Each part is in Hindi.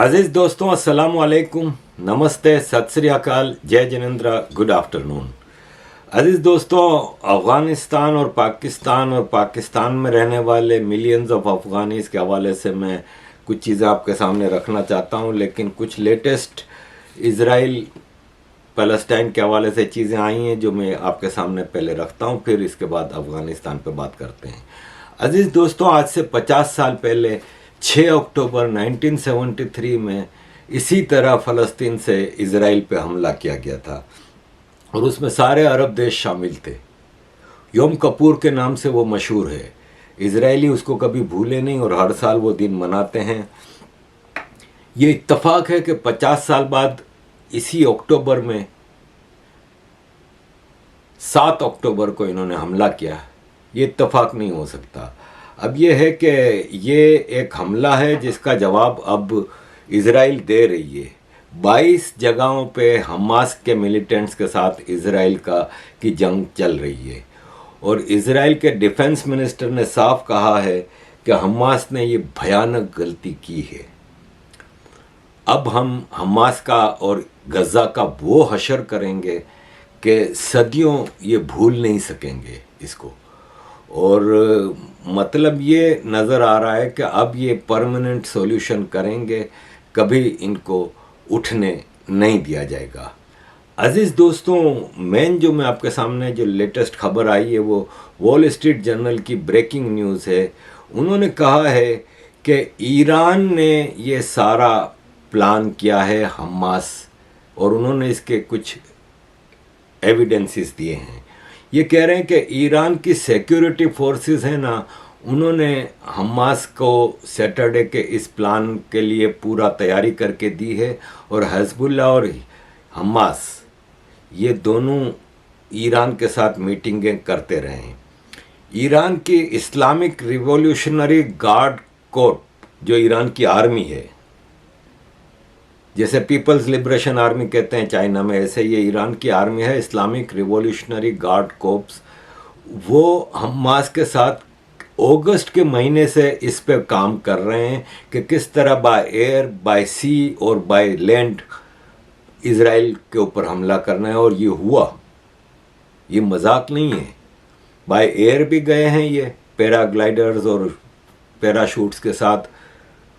अजीज दोस्तों, अस्सलाम वालेकुम, नमस्ते, सत श्री अकाल, जय जिनेंद्र, गुड आफ्टरनून। अजीज दोस्तों, अफ़गानिस्तान और पाकिस्तान में रहने वाले मिलियंस ऑफ अफ़गानीज़ के हवाले से मैं कुछ चीज़ें आपके सामने रखना चाहता हूं, लेकिन कुछ लेटेस्ट इज़राइल पैलेस्टाइन के हवाले से चीज़ें आई हैं जो मैं आपके सामने पहले रखता हूं, फिर इसके बाद अफ़गानिस्तान पे बात करते हैं। अजीज़ दोस्तों, आज से 50 साल पहले 6 अक्टूबर 1973 में इसी तरह फ़लस्तीन से इज़राइल पे हमला किया गया था और उसमें सारे अरब देश शामिल थे। योम कपूर के नाम से वो मशहूर है। इज़राइली उसको कभी भूले नहीं और हर साल वो दिन मनाते हैं। ये इत्तफाक है कि 50 साल बाद इसी अक्टूबर में 7 अक्टूबर को इन्होंने हमला किया। ये इत्तफाक नहीं हो सकता। अब ये है कि ये एक हमला है जिसका जवाब अब इज़राइल दे रही है। 22 जगहों पे हमास के मिलिटेंट्स के साथ इज़राइल की जंग चल रही है और इज़राइल के डिफेंस मिनिस्टर ने साफ कहा है कि हमास ने ये भयानक गलती की है। अब हम हमास का और गज़ा का वो हशर करेंगे कि सदियों ये भूल नहीं सकेंगे इसको। और मतलब ये नज़र आ रहा है कि अब ये परमानेंट सॉल्यूशन करेंगे, कभी इनको उठने नहीं दिया जाएगा। अजीज़ दोस्तों, जो मैं आपके सामने जो लेटेस्ट खबर आई है वो वॉल स्ट्रीट जर्नल की ब्रेकिंग न्यूज़ है। उन्होंने कहा है कि ईरान ने ये सारा प्लान किया है हमास, और उन्होंने इसके कुछ एविडेंसेस दिए हैं। ये कह रहे हैं कि ईरान की सिक्योरिटी फोर्सेस हैं ना, उन्होंने हमास को सैटरडे के इस प्लान के लिए पूरा तैयारी करके दी है और हिजबुल्लाह और हमास ये दोनों ईरान के साथ मीटिंगें करते रहे हैं। ईरान की इस्लामिक रिवॉल्यूशनरी गार्ड कोर, जो ईरान की आर्मी है, जैसे पीपल्स लिबरेशन आर्मी कहते हैं चाइना में, ऐसे ये ईरान की आर्मी है, इस्लामिक रिवॉल्यूशनरी गार्ड कोर्प्स। वो हमास के साथ अगस्त के महीने से इस पे काम कर रहे हैं कि किस तरह बाय एयर, बाय सी और बाय लैंड इज़राइल के ऊपर हमला करना है। और ये हुआ, ये मजाक नहीं है। बाय एयर भी गए हैं ये पैराग्लाइडर्स और पैराशूट्स के साथ,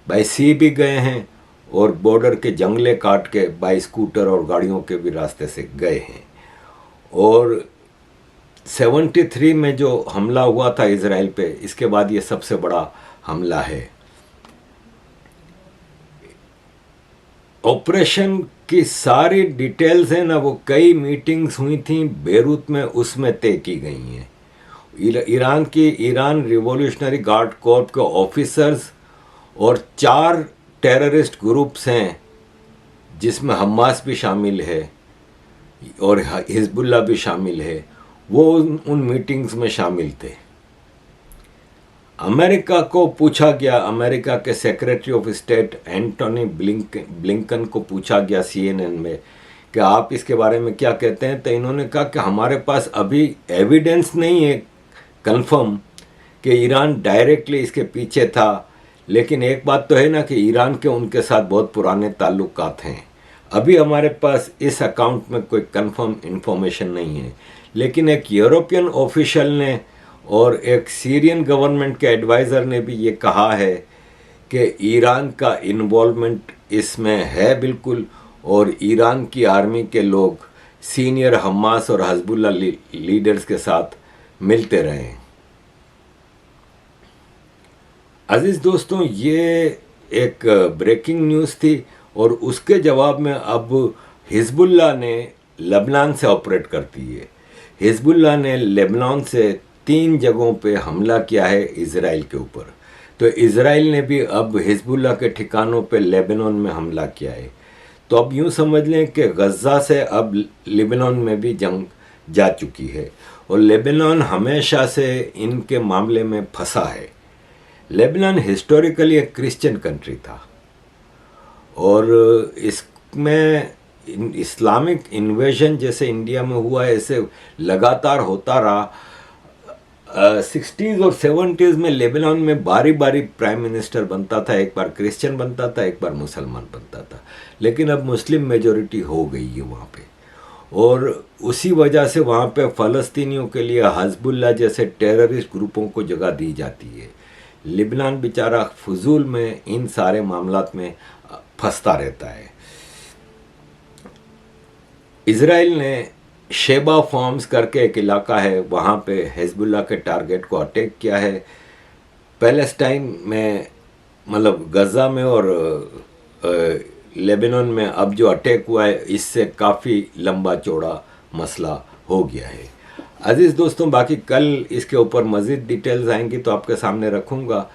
बाय सी भी गए हैं और बॉर्डर के जंगले काट के बाई स्कूटर और गाड़ियों के भी रास्ते से गए हैं। और 73 में जो हमला हुआ था इज़राइल पे, इसके बाद ये सबसे बड़ा हमला है। ऑपरेशन की सारी डिटेल्स हैं ना, वो कई मीटिंग्स हुई थी बेरूत में, उसमें तय की गई हैं। ईरान रिवॉल्यूशनरी गार्ड कोर्प के ऑफिसर्स और 4 टेररिस्ट ग्रुप्स हैं जिसमें हमास भी शामिल है और हिजबुल्लाह भी शामिल है, वो उन मीटिंग्स में शामिल थे। अमेरिका को पूछा गया, अमेरिका के secretary of state Antony Blinken को पूछा गया CNN में कि आप इसके बारे में क्या कहते हैं, तो इन्होंने कहा कि हमारे पास अभी एविडेंस नहीं है कंफर्म कि ईरान डायरेक्टली इसके पीछे था, लेकिन एक बात तो है ना कि ईरान के उनके साथ बहुत पुराने ताल्लुकात हैं। अभी हमारे पास इस अकाउंट में कोई कंफर्म इंफॉर्मेशन नहीं है, लेकिन एक यूरोपियन ऑफिशियल ने और एक सीरियन गवर्नमेंट के एडवाइज़र ने भी ये कहा है कि ईरान का इन्वॉल्वमेंट इसमें है बिल्कुल, और ईरान की आर्मी के लोग सीनियर हमास और हिजबुल्लाह लीडर्स के साथ मिलते रहे। अजीज़ दोस्तों, ये एक ब्रेकिंग न्यूज़ थी और उसके जवाब में अब हिजबुल्लाह ने लेबनान से ऑपरेट करती है। हिजबुल्लाह ने लेबनान से 3 जगहों पे हमला किया है इज़राइल के ऊपर। तो इज़राइल ने भी अब हिजबुल्लाह के ठिकानों पे लेबनान में हमला किया है। तो अब यूँ समझ लें कि गज़ा से अब लेबनान में भी जंग जा चुकी है और लेबनान हमेशा से इनके मामले में फंसा है। लेबनान हिस्टोरिकली एक क्रिश्चियन कंट्री था और इसमें इस्लामिक इन्वेजन जैसे इंडिया में हुआ, ऐसे लगातार होता रहा। 60s और 70s में लेबनान में बारी बारी प्राइम मिनिस्टर बनता था, एक बार क्रिश्चियन बनता था, एक बार मुसलमान बनता था, लेकिन अब मुस्लिम मेजॉरिटी हो गई है वहाँ पे, और उसी वजह से वहाँ पे फ़लस्तीनियों के लिए हज़बुल्लाह जैसे टेररिस्ट ग्रुपों को जगह दी जाती है। लेबनान बेचारा फजूल में इन सारे मामलात में फंसता रहता है। इज़राइल ने शेबा फॉर्म्स करके एक इलाका है, वहाँ पे हिजबुल्लाह के टारगेट को अटैक किया है। पैलेस्टाइन में मतलब गज़ा में और लेबनान में अब जो अटैक हुआ है, इससे काफ़ी लंबा चौड़ा मसला हो गया है। अजीज़ दोस्तों, बाकी कल इसके ऊपर मज़ीद डिटेल्स आएंगी तो आपके सामने रखूँगा।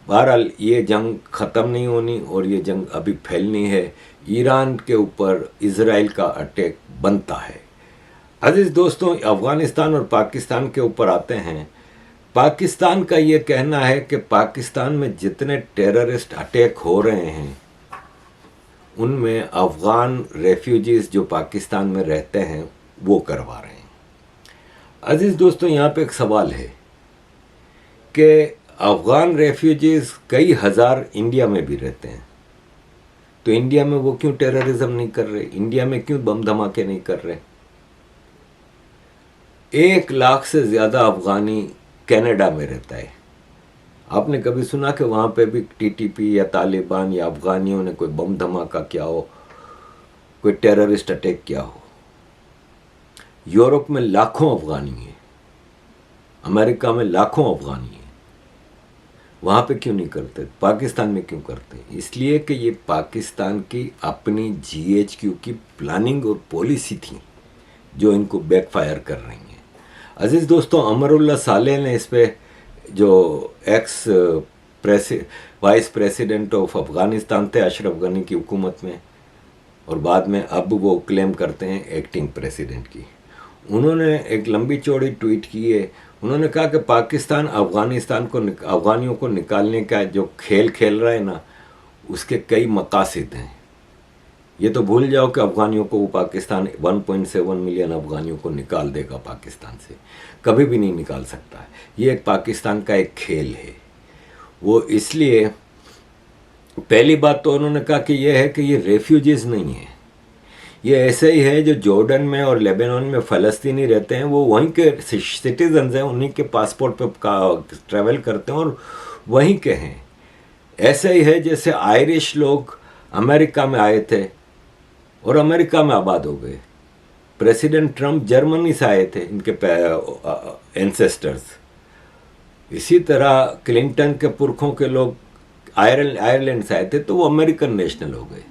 बहरहाल ये जंग ख़त्म नहीं होनी और ये जंग अभी फैलनी है। ईरान के ऊपर इज़राइल का अटैक बनता है। अजीज़ दोस्तों, अफ़गानिस्तान और पाकिस्तान के ऊपर आते हैं। पाकिस्तान का ये कहना है कि पाकिस्तान में जितने टेररिस्ट अटैक हो रहे हैं उनमें अफ़गान रेफ्यूजीज़ जो पाकिस्तान में रहते हैं वो करवा रहे हैं। अजीज़ दोस्तों, यहाँ पे एक सवाल है कि अफ़गान रेफ्यूजीज़ कई हज़ार इंडिया में भी रहते हैं, तो इंडिया में वो क्यों टेररिज्म नहीं कर रहे? इंडिया में क्यों बम धमाके नहीं कर रहे? 1 लाख से ज़्यादा अफ़गानी कनाडा में रहता है। आपने कभी सुना कि वहाँ पे भी टीटीपी या तालिबान या अफ़गानियों ने कोई बम धमाका किया हो, कोई टेररिस्ट अटैक किया हो? यूरोप में लाखों अफ़गानी हैं, अमेरिका में लाखों अफ़गानी हैं, वहाँ पे क्यों नहीं करते? पाकिस्तान में क्यों करते? इसलिए कि ये पाकिस्तान की अपनी जीएचक्यू की प्लानिंग और पॉलिसी थी जो इनको बैकफायर कर रही हैं। अजीज़ दोस्तों, अमरुल्लाह सालेह ने इस पे, जो x vice president of Afghanistan थे अशरफ गनी की हुकूमत में, और बाद में अब वो क्लेम करते हैं एक्टिंग प्रेसिडेंट की, उन्होंने एक लंबी चौड़ी ट्वीट की है। उन्होंने कहा कि पाकिस्तान अफ़गानिस्तान को अफ़गानियों को निकालने का जो खेल खेल रहा है ना, उसके कई मकासद हैं। ये तो भूल जाओ कि अफ़गानियों को वो पाकिस्तान 1.7 मिलियन अफ़गानियों को निकाल देगा पाकिस्तान से, कभी भी नहीं निकाल सकता है। ये एक पाकिस्तान का एक खेल है। वो इसलिए पहली बात तो उन्होंने कहा कि ये है कि ये रेफ्यूजीज़ नहीं है, ये ऐसे ही है जो जॉर्डन में और लेबनान में फ़लस्तीनी रहते हैं, वो वहीं के सिटीजन्स हैं, उन्हीं के पासपोर्ट पे ट्रैवल करते हैं और वहीं के हैं। ऐसे ही है जैसे आयरिश लोग अमेरिका में आए थे और अमेरिका में आबाद हो गए। प्रेसिडेंट ट्रंप जर्मनी से आए थे, इनके एंसेस्टर्स। इसी तरह क्लिंटन के पुरखों के लोग आयरलैंड से आए थे, तो वो अमेरिकन नेशनल हो गए।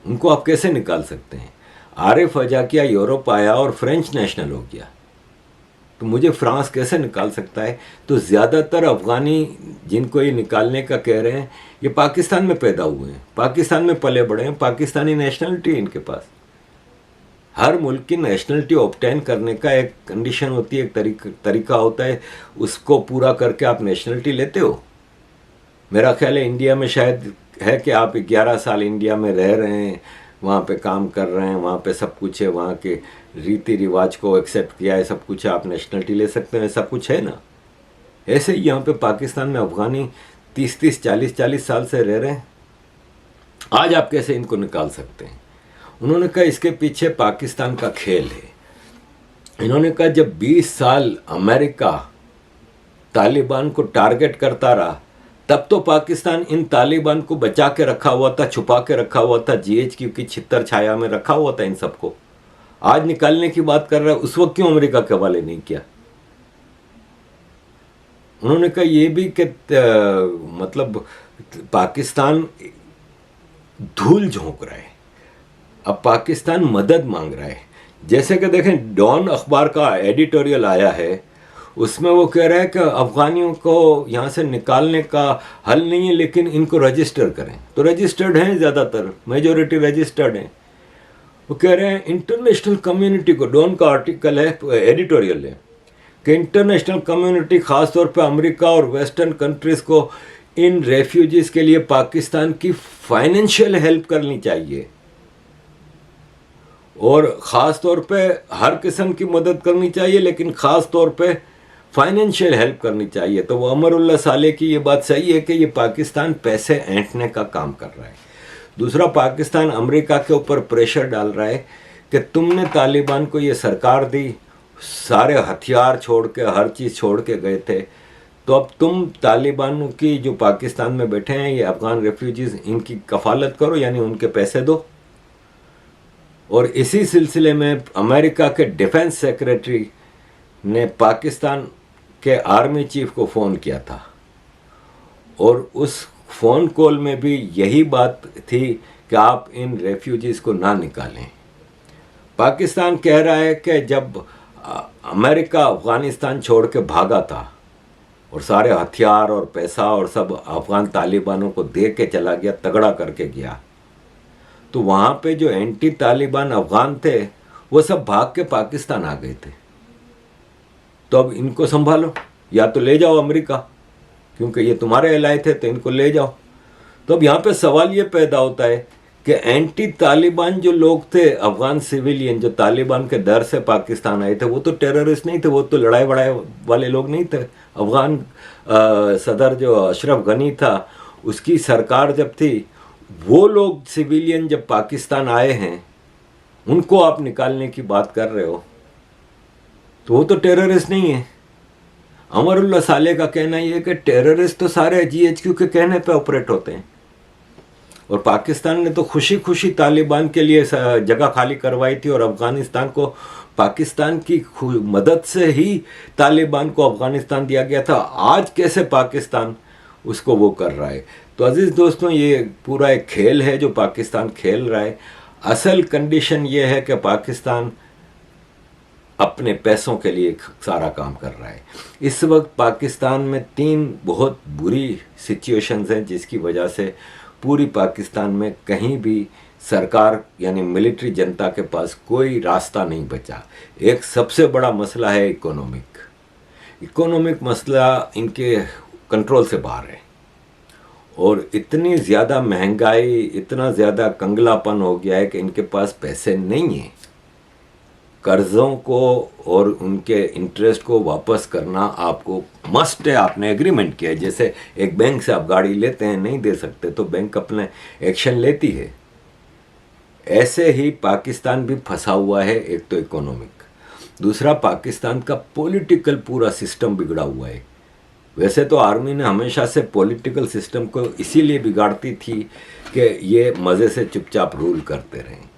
उनको आप कैसे निकाल सकते हैं? आरिफ अजाकिया यूरोप आया और फ्रेंच नेशनल हो गया, तो मुझे फ्रांस कैसे निकाल सकता है? तो ज़्यादातर अफ़गानी जिनको ये निकालने का कह रहे हैं, ये पाकिस्तान में पैदा हुए हैं, पाकिस्तान में पले बड़े हैं, पाकिस्तानी नेशनलिटी इनके पास। हर मुल्क की नेशनलिटी ऑब्टेन करने का एक कंडीशन होती है, एक तरीका होता है, उसको पूरा करके आप नेशनलिटी लेते हो। मेरा ख्याल है इंडिया में शायद है कि आप 11 साल इंडिया में रह रहे हैं, वहाँ पे काम कर रहे हैं, वहाँ पे सब कुछ है, वहाँ के रीति रिवाज को एक्सेप्ट किया है, सब कुछ है, आप नेशनलिटी ले सकते हैं, सब कुछ है ना। ऐसे ही यहाँ पे पाकिस्तान में अफ़गानी 30-30, 40-40 साल से रह रहे हैं। आज आप कैसे इनको निकाल सकते हैं? उन्होंने कहा इसके पीछे पाकिस्तान का खेल है। इन्होंने कहा जब 20 साल अमेरिका तालिबान को टारगेट करता रहा, तब तो पाकिस्तान इन तालिबान को बचा के रखा हुआ था, छुपा के रखा हुआ था, जीएचक्यू की छितर छाया में रखा हुआ था इन सबको। आज निकालने की बात कर रहा है, उस वक्त क्यों अमेरिका के हवाले नहीं किया? उन्होंने कहा ये भी कि मतलब पाकिस्तान धूल झोंक रहा है, अब पाकिस्तान मदद मांग रहा है। जैसे कि देखें, डॉन अखबार का एडिटोरियल आया है, उसमें वो कह रहा है कि अफ़गानियों को यहाँ से निकालने का हल नहीं है, लेकिन इनको रजिस्टर करें। तो रजिस्टर्ड हैं, ज़्यादातर मेजॉरिटी रजिस्टर्ड हैं। वो कह रहे हैं इंटरनेशनल कम्युनिटी को, डॉन का आर्टिकल है, एडिटोरियल है, कि इंटरनेशनल कम्युनिटी ख़ास तौर पे अमेरिका और वेस्टर्न कंट्रीज़ को इन रेफ्यूजीज़ के लिए पाकिस्तान की फाइनेंशियल हेल्प करनी चाहिए, और ख़ास तौर पे हर किस्म की मदद करनी चाहिए, लेकिन ख़ास तौर पे फाइनेंशियल हेल्प करनी चाहिए। तो वो अमरुल्लाह साले की ये बात सही है कि ये पाकिस्तान पैसे ऐंठने का काम कर रहा है। दूसरा, पाकिस्तान अमेरिका के ऊपर प्रेशर डाल रहा है कि तुमने तालिबान को ये सरकार दी, सारे हथियार छोड़ के, हर चीज़ छोड़ के गए थे, तो अब तुम तालिबान की जो पाकिस्तान में बैठे हैं ये अफगान रेफ्यूजीज, इनकी कफालत करो, यानी उनके पैसे दो। और इसी सिलसिले में अमेरिका के डिफेंस सेक्रेटरी ने पाकिस्तान के आर्मी चीफ को फ़ोन किया था और उस फ़ोन कॉल में भी यही बात थी कि आप इन रेफ्यूजीज़ को ना निकालें। पाकिस्तान कह रहा है कि जब अमेरिका अफ़गानिस्तान छोड़ के भागा था और सारे हथियार और पैसा और सब अफ़गान तालिबानों को दे के चला गया, तगड़ा करके गया, तो वहाँ पे जो एंटी तालिबान अफ़गान थे वो सब भाग के पाकिस्तान आ गए थे। तो अब इनको संभालो, या तो ले जाओ अमेरिका, क्योंकि ये तुम्हारे एलाय थे तो इनको ले जाओ। तो अब यहाँ पे सवाल ये पैदा होता है कि एंटी तालिबान जो लोग थे, अफगान सिविलियन जो तालिबान के डर से पाकिस्तान आए थे, वो तो टेररिस्ट नहीं थे, वो तो लड़ाई वड़ाई वाले लोग नहीं थे। अफगान सदर जो अशरफ गनी था, उसकी सरकार जब थी, वो लोग सिविलियन जब पाकिस्तान आए हैं, उनको आप निकालने की बात कर रहे हो, तो वो तो टेररिस्ट नहीं है। अमरुल्लाह साले का कहना ये है कि टेररिस्ट तो सारे GHQ के कहने पे ऑपरेट होते हैं, और पाकिस्तान ने तो खुशी खुशी तालिबान के लिए जगह खाली करवाई थी, और अफगानिस्तान को पाकिस्तान की मदद से ही तालिबान को अफगानिस्तान दिया गया था। आज कैसे पाकिस्तान उसको वो कर रहा है? तो अजीज़ दोस्तों, ये पूरा एक खेल है जो पाकिस्तान खेल रहा है। असल कंडीशन ये है कि पाकिस्तान अपने पैसों के लिए सारा काम कर रहा है। इस वक्त पाकिस्तान में 3 बहुत बुरी सिचुएशंस हैं जिसकी वजह से पूरी पाकिस्तान में कहीं भी सरकार यानी मिलिट्री जनता के पास कोई रास्ता नहीं बचा। एक सबसे बड़ा मसला है इकोनॉमिक मसला इनके कंट्रोल से बाहर है, और इतनी ज़्यादा महंगाई, इतना ज़्यादा कंगलापन हो गया है कि इनके पास पैसे नहीं हैं। कर्ज़ों को और उनके इंटरेस्ट को वापस करना आपको मस्ट है। आपने एग्रीमेंट किया है, जैसे एक बैंक से आप गाड़ी लेते हैं, नहीं दे सकते तो बैंक अपने एक्शन लेती है। ऐसे ही पाकिस्तान भी फंसा हुआ है। एक तो इकोनॉमिक, दूसरा पाकिस्तान का पॉलिटिकल पूरा सिस्टम बिगड़ा हुआ है। वैसे तो आर्मी ने हमेशा से पॉलिटिकल सिस्टम को इसीलिए बिगाड़ती थी कि ये मज़े से चुपचाप रूल करते रहें,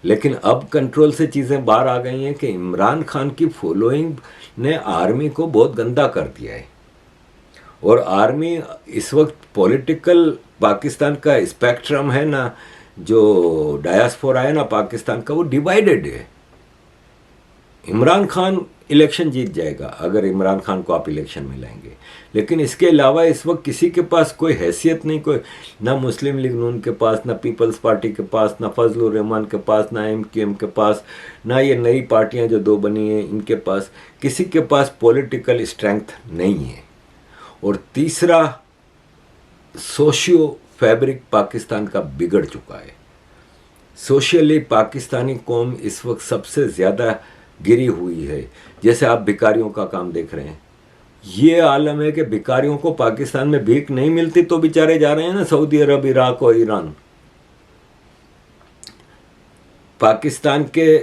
लेकिन अब कंट्रोल से चीज़ें बाहर आ गई हैं कि इमरान खान की फॉलोइंग ने आर्मी को बहुत गंदा कर दिया है, और आर्मी इस वक्त पॉलिटिकल पाकिस्तान का स्पेक्ट्रम है ना, जो डायस्पोरा है ना पाकिस्तान का, वो डिवाइडेड है। इमरान खान इलेक्शन जीत जाएगा अगर इमरान खान को आप इलेक्शन में लाएंगे, लेकिन इसके अलावा इस वक्त किसी के पास कोई हैसियत नहीं, कोई ना मुस्लिम लीग नून के पास, ना पीपल्स पार्टी के पास, ना फजलुर रहमान के पास, ना MQM के पास, ना ये नई पार्टियां जो 2 बनी हैं इनके पास, किसी के पास पॉलिटिकल स्ट्रेंथ नहीं है। और तीसरा, सोशियो फैब्रिक पाकिस्तान का बिगड़ चुका है। सोशली पाकिस्तानी कौम इस वक्त सबसे ज़्यादा गिरी हुई है। जैसे आप भिखारियों का काम देख रहे हैं, ये आलम है कि भिखारियों को पाकिस्तान में भीख नहीं मिलती तो बेचारे जा रहे हैं ना सऊदी अरब, इराक और ईरान। पाकिस्तान के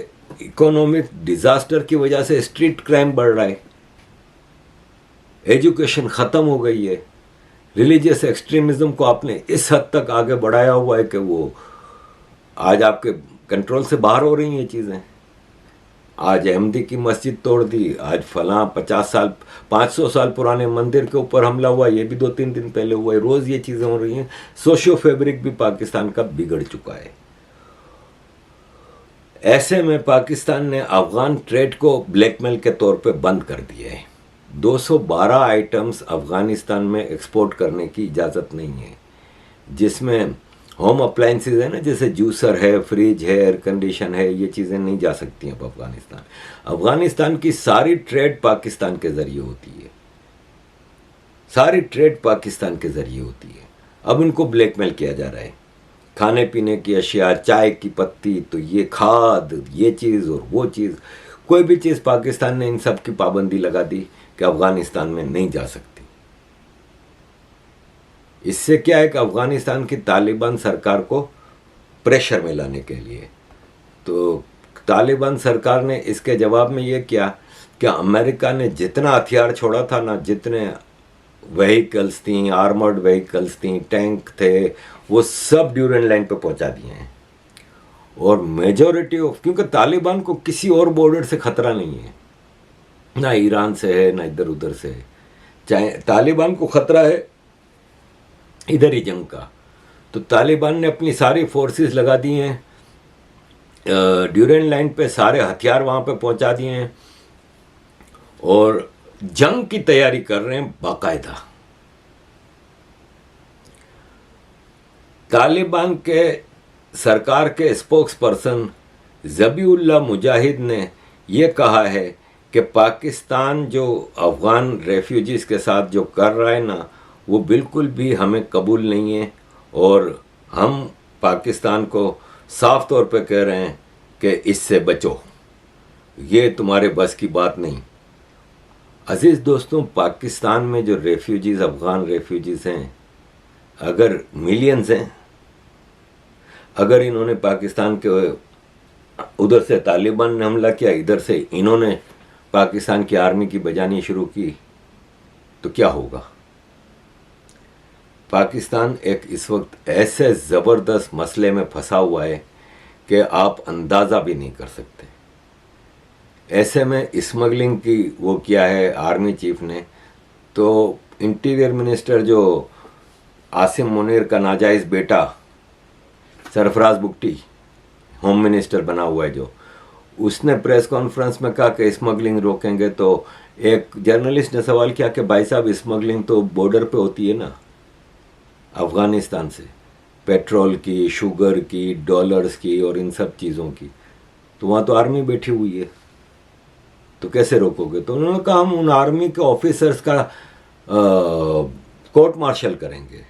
इकोनॉमिक डिजास्टर की वजह से स्ट्रीट क्राइम बढ़ रहा है, एजुकेशन ख़त्म हो गई है, रिलीजियस एक्सट्रीमिज्म को आपने इस हद तक आगे बढ़ाया हुआ है कि वो आज आपके कंट्रोल से बाहर हो रही हैं चीज़ें। आज अहमदी की मस्जिद तोड़ दी, आज फलां 500 साल पुराने मंदिर के ऊपर हमला हुआ, ये भी 2-3 दिन पहले हुआ है। रोज़ ये चीज़ें हो रही हैं। सोशियो फैब्रिक भी पाकिस्तान का बिगड़ चुका है। ऐसे में पाकिस्तान ने अफगान ट्रेड को ब्लैकमेल के तौर पे बंद कर दिया है। 212 आइटम्स अफगानिस्तान में एक्सपोर्ट करने की इजाज़त नहीं है, जिसमें होम अप्लाइंसेज है ना, जैसे जूसर है, फ्रिज है, एयर कंडीशन है, ये चीज़ें नहीं जा सकती हैं अफगानिस्तान। अफगानिस्तान की सारी ट्रेड पाकिस्तान के ज़रिए होती है, सारी ट्रेड पाकिस्तान के ज़रिए होती है। अब उनको ब्लैकमेल किया जा रहा है। खाने पीने की अशिया, चाय की पत्ती, तो ये खाद, ये चीज़ और वो चीज़, कोई भी चीज़ पाकिस्तान ने इन सब की पाबंदी लगा दी कि अफगानिस्तान में नहीं जा सकती। इससे क्या है कि अफगानिस्तान की तालिबान सरकार को प्रेशर में लाने के लिए, तो तालिबान सरकार ने इसके जवाब में ये किया कि अमेरिका ने जितना हथियार छोड़ा था ना, जितने व्हीकल्स थी, आर्मर्ड व्हीकल्स थी, टैंक थे, वो सब ड्यूरेंट लाइन पे पहुंचा दिए हैं। और मेजॉरिटी ऑफ, क्योंकि तालिबान को किसी और बॉर्डर से खतरा नहीं है, ना ईरान से है ना इधर उधर से है, चाहे तालिबान को खतरा है इधर ही जंग का। तो तालिबान ने अपनी सारी फोर्सेस लगा दी हैं ड्यूरेंट लाइन पे, सारे हथियार वहाँ पे पहुँचा दिए हैं और जंग की तैयारी कर रहे हैं बाकायदा। तालिबान के सरकार के स्पोक्स पर्सन ज़बीउल्लाह मुजाहिद ने यह कहा है कि पाकिस्तान जो अफ़गान रेफ्यूजीज़ के साथ जो कर रहा है ना, वो बिल्कुल भी हमें कबूल नहीं है और हम पाकिस्तान को साफ तौर पे कह रहे हैं कि इससे बचो, ये तुम्हारे बस की बात नहीं। अजीज़ दोस्तों, पाकिस्तान में जो रेफ्यूजीज़, अफ़गान रेफ्यूजीज़ हैं, अगर मिलियंस हैं, अगर इन्होंने पाकिस्तान के उधर से तालिबान ने हमला किया, इधर से इन्होंने पाकिस्तान की आर्मी की बजानी शुरू की, तो क्या होगा? पाकिस्तान एक इस वक्त ऐसे ज़बरदस्त मसले में फंसा हुआ है कि आप अंदाज़ा भी नहीं कर सकते। ऐसे में स्मगलिंग की वो किया है आर्मी चीफ ने, तो इंटीरियर मिनिस्टर जो आसिम मुनीर का नाजायज़ बेटा सरफराज बुगटी होम मिनिस्टर बना हुआ है, जो उसने प्रेस कॉन्फ्रेंस में कहा कि स्मगलिंग रोकेंगे। तो एक जर्नलिस्ट ने सवाल किया कि भाई साहब, स्मगलिंग तो बॉर्डर पे होती है ना अफ़गानिस्तान से, पेट्रोल की, शुगर की, डॉलर्स की और इन सब चीज़ों की, तो वहाँ तो आर्मी बैठी हुई है, तो कैसे रोकोगे? तो उन्होंने कहा हम उन आर्मी के ऑफिसर्स का कोर्ट मार्शल करेंगे।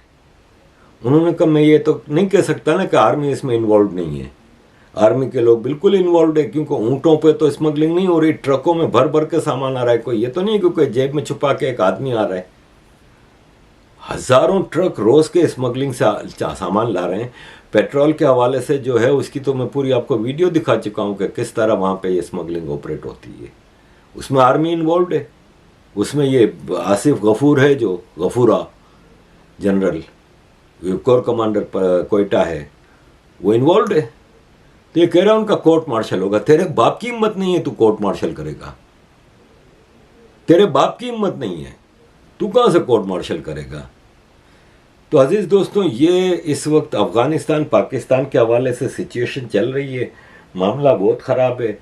उन्होंने कहा मैं ये तो नहीं कह सकता ना कि आर्मी इसमें इन्वॉल्व नहीं है। आर्मी के लोग बिल्कुल इन्वॉल्व है, क्योंकि ऊँटों पे तो स्मगलिंग नहीं हो रही, ट्रकों में भर भर के सामान आ रहा है। कोई ये तो नहीं कि कोई जेब में छुपा के एक आदमी आ रहा है। हज़ारों ट्रक रोज़ के स्मगलिंग से सामान ला रहे हैं। पेट्रोल के हवाले से जो है उसकी तो मैं पूरी आपको वीडियो दिखा चुका हूँ कि किस तरह वहाँ पे ये स्मगलिंग ऑपरेट होती है। उसमें आर्मी इन्वॉल्व है, उसमें ये आसिफ गफूर है, जो गफूरा जनरल कोर कमांडर कोयटा है, वो इन्वॉल्व है। तो ये कह रहा है उनका कोर्ट मार्शल होगा। तेरे बाप की हिम्मत नहीं है, तू कोर्ट मार्शल करेगा? तेरे बाप की हिम्मत नहीं है, तू कहाँ से कोर्ट मार्शल करेगा? तो अजीज़ दोस्तों, ये इस वक्त अफ़गानिस्तान पाकिस्तान के हवाले से सिचुएशन चल रही है, मामला बहुत ख़राब है।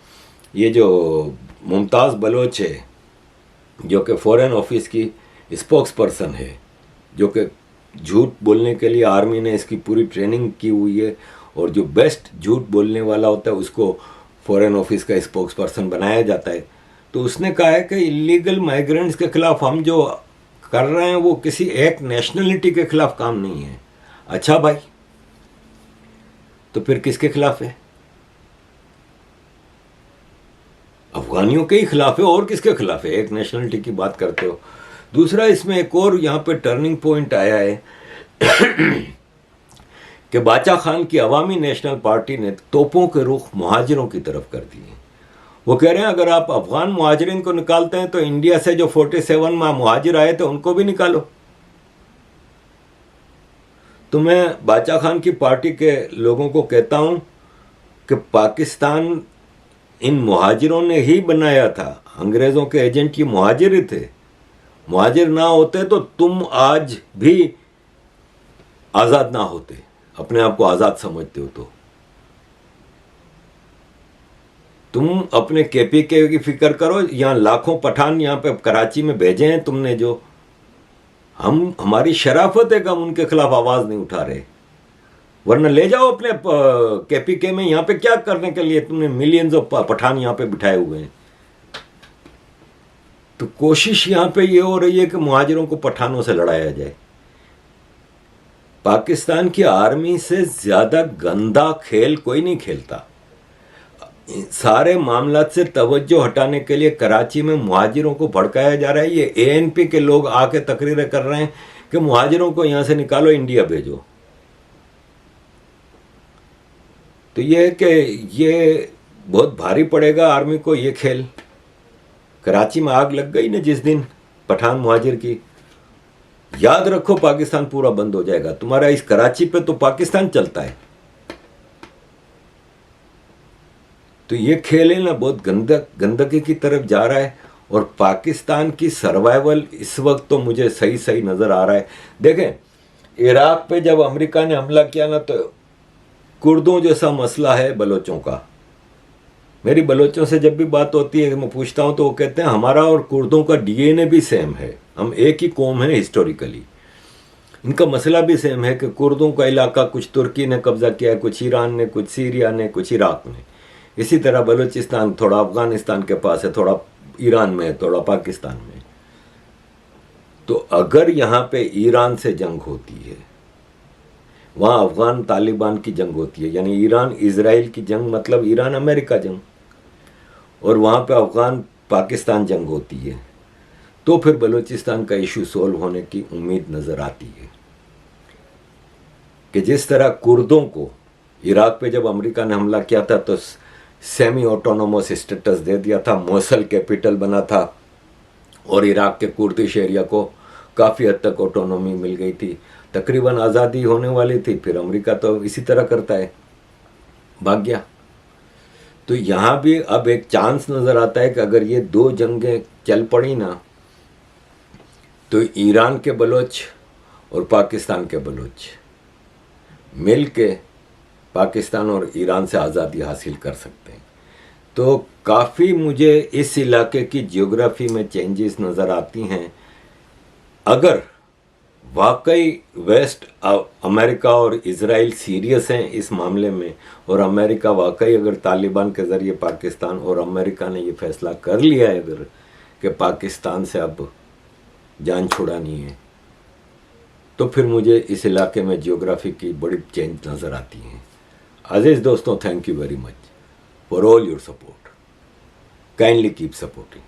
ये जो मुमताज़ बलोच है, जो कि फॉरेन ऑफिस की स्पोक्स पर्सन है, जो कि झूठ बोलने के लिए आर्मी ने इसकी पूरी ट्रेनिंग की हुई है, और जो बेस्ट झूठ बोलने वाला होता है उसको फॉरेन ऑफिस का स्पोक्स पर्सन बनाया जाता है। तो उसने कहा है कि इलीगल माइग्रेंट्स के खिलाफ हम जो कर रहे हैं वो किसी एक नेशनलिटी के खिलाफ काम नहीं है। अच्छा भाई, तो फिर किसके खिलाफ है? अफगानियों के ही खिलाफ है, और किसके खिलाफ है? एक नेशनलिटी की बात करते हो। दूसरा, इसमें एक और यहाँ पे टर्निंग पॉइंट आया है कि बाचा खान की अवामी नेशनल पार्टी ने तोपों के रुख मुहाजिरों की तरफ कर दिए। वो कह रहे हैं अगर आप अफगान मुहाजिरीन को निकालते हैं तो इंडिया से जो 47 मुहाजिर आए थे उनको भी निकालो। तो मैं बाचा खान की पार्टी के लोगों को कहता हूं कि पाकिस्तान इन मुहाजिरों ने ही बनाया था, अंग्रेज़ों के एजेंट ये मुहाजिर ही थे। मुहाजिर ना होते तो तुम आज भी आज़ाद ना होते, अपने आप को आज़ाद समझते हो तो। तुम अपने केपीके की फिक्र करो, यहाँ लाखों पठान यहाँ पे कराची में भेजे हैं तुमने, जो हमारी शराफत है कि हम उनके खिलाफ आवाज़ नहीं उठा रहे, वरना ले जाओ अपने केपीके में। यहाँ पे क्या करने के लिए तुमने मिलियंस ऑफ पठान यहाँ पे बिठाए हुए हैं? तो कोशिश यहाँ पे ये हो रही है कि मुहाजिरों को पठानों से लड़ाया जाए। पाकिस्तान की आर्मी से ज़्यादा गंदा खेल कोई नहीं खेलता। सारे मामलात से तवज्जो हटाने के लिए कराची में मुहाजिरों को भड़काया जा रहा है। ये एएनपी के लोग आके तकरीरें कर रहे हैं कि मुहाजिरों को यहां से निकालो, इंडिया भेजो। तो ये है कि ये बहुत भारी पड़ेगा आर्मी को ये खेल। कराची में आग लग गई ना जिस दिन पठान मुहाजिर की, याद रखो पाकिस्तान पूरा बंद हो जाएगा। तुम्हारा इस कराची पे तो पाकिस्तान चलता है। तो ये खेल है ना, बहुत गंदगी की तरफ जा रहा है। और पाकिस्तान की सर्वाइवल इस वक्त तो मुझे सही सही नजर आ रहा है। देखें, इराक पे जब अमेरिका ने हमला किया ना, तो कुर्दों जैसा मसला है बलोचों का। मेरी बलोचों से जब भी बात होती है, मैं पूछता हूं तो वो कहते हैं हमारा और कुर्दों का डीएनए भी सेम है, हम एक ही कौम है हिस्टोरिकली। इनका मसला भी सेम है कि कुर्दों का इलाका कुछ तुर्की ने कब्जा किया है, कुछ ईरान ने, कुछ सीरिया ने, कुछ इराक ने। इसी तरह बलूचिस्तान थोड़ा अफगानिस्तान के पास है, थोड़ा ईरान में है, थोड़ा पाकिस्तान में। तो अगर यहाँ पे ईरान से जंग होती है, वहाँ अफगान तालिबान की जंग होती है, यानी ईरान इजराइल की जंग, मतलब ईरान अमेरिका जंग, और वहाँ पे अफगान पाकिस्तान जंग होती है, तो फिर बलूचिस्तान का इशू सोल्व होने की उम्मीद नज़र आती है। कि जिस तरह कुर्दों को इराक पे जब अमेरिका ने हमला किया था तो सेमी ऑटोनोमस स्टेटस दे दिया था, मोसल कैपिटल बना था, और इराक के कुर्दिश एरिया को काफ़ी हद तक ऑटोनोमी मिल गई थी, तकरीबन आज़ादी होने वाली थी। फिर अमेरिका तो इसी तरह करता है, भाग गया। तो यहाँ भी अब एक चांस नज़र आता है कि अगर ये दो जंगें चल पड़ी ना, तो ईरान के बलोच और पाकिस्तान के बलोच मिल के पाकिस्तान और ईरान से आज़ादी हासिल कर सकते हैं। तो काफ़ी मुझे इस इलाके की जियोग्राफी में चेंजेस नज़र आती हैं। अगर वाकई वेस्ट अमेरिका और इजराइल सीरियस हैं इस मामले में, और अमेरिका वाकई अगर तालिबान के ज़रिए पाकिस्तान, और अमेरिका ने ये फैसला कर लिया है अगर कि पाकिस्तान से अब जान छुड़ानी है, तो फिर मुझे इस इलाके में जियोग्राफी की बड़ी चेंज नज़र आती हैं। अजीज़ दोस्तों, thank you very much for all your support. Kindly keep supporting.